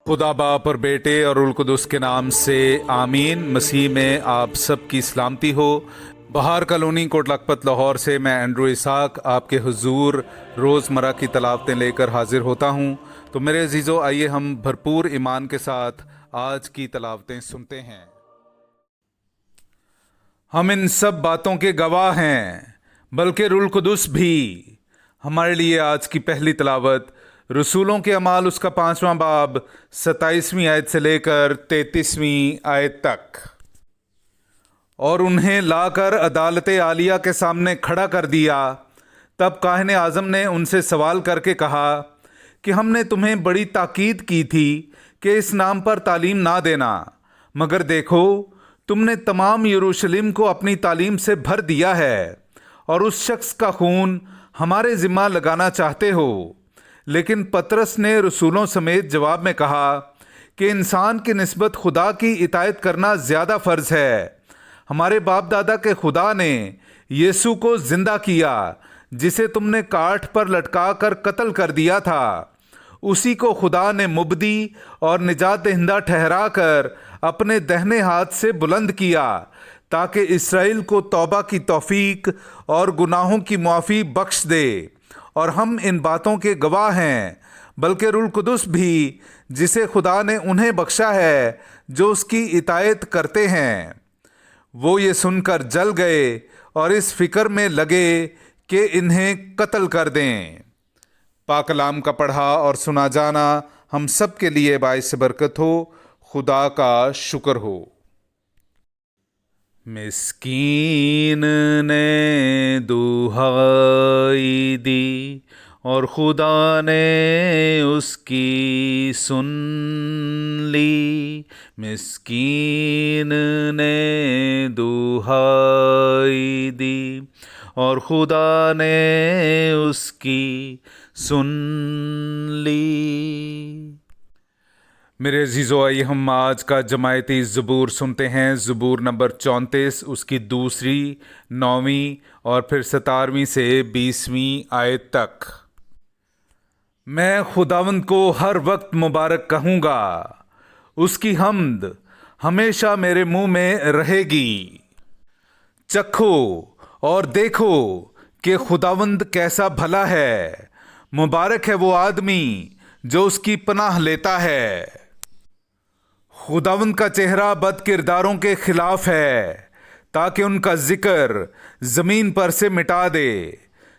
खुदा बाप और बेटे और रुल कुदुस के नाम से आमीन। मसीह में आप सब की सलामती हो। बहार कॉलोनी कोट लखपत लाहौर से मैं एंड्रू इसाक आपके हुजूर रोज़मर्रा की तलावतें लेकर हाजिर होता हूँ। तो मेरे अजीज़ों, आइए हम भरपूर ईमान के साथ आज की तलावतें सुनते हैं। हम इन सब बातों के गवाह हैं, बल्कि रुल कुदुस भी। हमारे लिए आज की पहली तलावत रसूलों के अमाल उसका 5वां बाब 27वीं आयत से लेकर 33वीं आयत तक। और उन्हें लाकर अदालत आलिया के सामने खड़ा कर दिया। तब काहिन आज़म ने उनसे सवाल करके कहा कि हमने तुम्हें बड़ी ताकीद की थी कि इस नाम पर तालीम ना देना, मगर देखो तुमने तमाम यरूशलेम को अपनी तालीम से भर दिया है और उस शख्स का खून हमारे ज़िम्मा लगाना चाहते हो। लेकिन पतरस ने रसूलों समेत जवाब में कहा कि इंसान की निस्बत खुदा की इतायत करना ज़्यादा फ़र्ज़ है। हमारे बाप दादा के खुदा ने यीशु को ज़िंदा किया, जिसे तुमने काठ पर लटका कर कत्ल कर दिया था। उसी को खुदा ने मुबदी और निजात दहिंदा ठहरा कर अपने दाहिने हाथ से बुलंद किया, ताकि इसराइल को तौबा की तौफीक और गुनाहों की मुआफ़ी बख्श दे। और हम इन बातों के गवाह हैं, बल्कि रुल कुदुस भी, जिसे खुदा ने उन्हें बख्शा है जो उसकी इतायत करते हैं। वो ये सुनकर जल गए और इस फिक्र में लगे कि इन्हें कत्ल कर दें। पाक कलाम का पढ़ा और सुना जाना हम सब के लिए बाइस बरकत हो। खुदा का शुक्र हो। मिस्कीन ने दुहाई दी और खुदा ने उसकी सुन ली। मिस्कीन ने दुहाई दी और खुदा ने उसकी सुन ली। मेरे अजीज़ों, आइए हम आज का जमायती ज़बूर सुनते हैं। ज़बूर नंबर 34, उसकी दूसरी, 9वीं और फिर 17वीं से 20वीं आयत तक। मैं खुदावंद को हर वक्त मुबारक कहूँगा, उसकी हम्द हमेशा मेरे मुंह में रहेगी। चखो और देखो कि खुदावंद कैसा भला है। मुबारक है वो आदमी जो उसकी पनाह लेता है। खुदावंद का चेहरा बद किरदारों के खिलाफ है, ताकि उनका जिक्र ज़मीन पर से मिटा दे।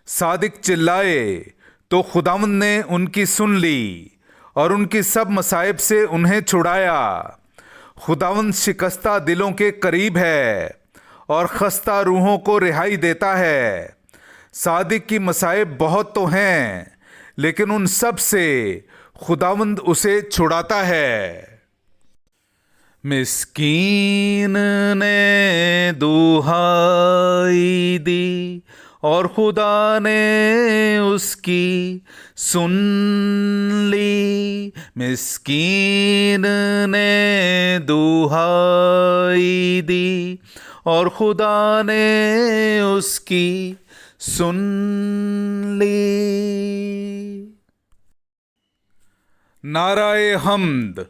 सादिक चिल्लाए तो खुदावंद ने उनकी सुन ली और उनकी सब मसाइब से उन्हें छुड़ाया। खुदावंद शिकस्ता दिलों के करीब है और खस्ता रूहों को रिहाई देता है। सादिक की मसाइब बहुत तो हैं, लेकिन उन सब से खुदावंद उसे छुड़ाता है। मिस्कीन ने दुहाई दी और खुदा ने उसकी सुन ली। मिस्कीन ने दुहाई दी और खुदा ने उसकी सुन ली। नाराए हम्द।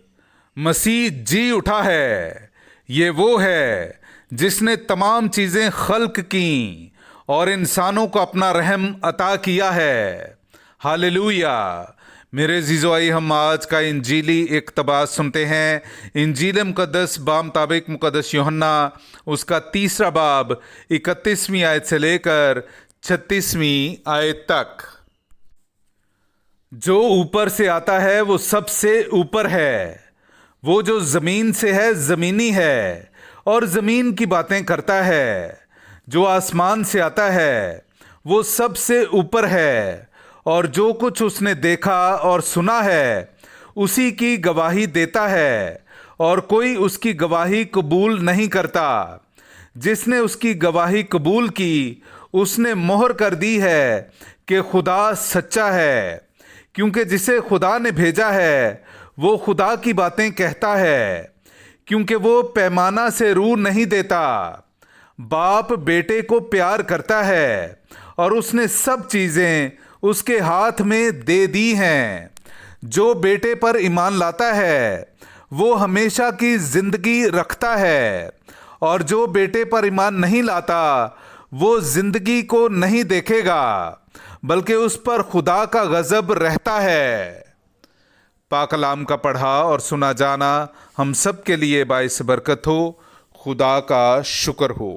मसीह जी उठा है। ये वो है जिसने तमाम चीज़ें खल्क की और इंसानों को अपना रहम अता किया है। हालेलुया। मेरे अज़ीज़ों, आइए हम आज का इंजीली इक़्तिबास सुनते हैं। इंजील मुक़द्दस बामुताबिक मुक़द्दस यूहन्ना उसका 3रा बाब 31वीं आयत से लेकर 36वीं आयत तक। जो ऊपर से आता है वो सबसे ऊपर है। वो जो ज़मीन से है ज़मीनी है और ज़मीन की बातें करता है। जो आसमान से आता है वो सबसे ऊपर है, और जो कुछ उसने देखा और सुना है उसी की गवाही देता है, और कोई उसकी गवाही कबूल नहीं करता। जिसने उसकी गवाही कबूल की उसने मोहर कर दी है कि खुदा सच्चा है, क्योंकि जिसे खुदा ने भेजा है वो खुदा की बातें कहता है, क्योंकि वो पैमाना से रूह नहीं देता। बाप बेटे को प्यार करता है और उसने सब चीज़ें उसके हाथ में दे दी हैं। جو بیٹے پر ایمان لاتا ہے وہ ہمیشہ کی زندگی رکھتا ہے، اور جو بیٹے پر ایمان نہیں لاتا وہ زندگی کو نہیں دیکھے گا بلکہ اس پر خدا کا غضب رہتا ہے۔ پاک کلام کا پڑھا اور سنا جانا ہم سب کے لیے باعث برکت ہو۔ خدا کا شکر ہو۔